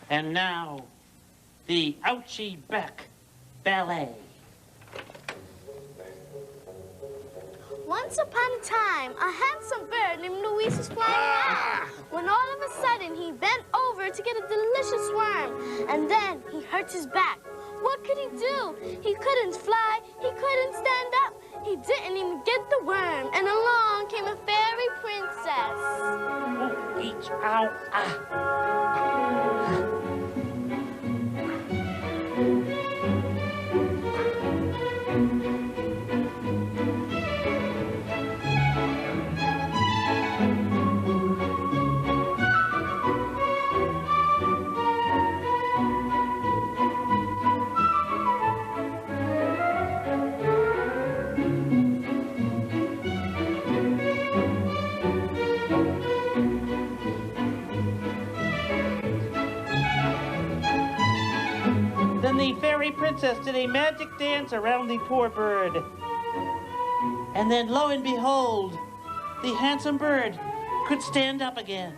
And now, the Ouchie Back Ballet. Once upon a time, a handsome bird named Louise was flying around, when all of a sudden he bent over to get a delicious worm, and then he hurt his back. What could he do? He couldn't fly, he couldn't stand up, he didn't even get the worm, and along came a fairy princess. Oh, each, ow, ah. The fairy princess did a magic dance around the poor bird. And then, lo and behold, the handsome bird could stand up again.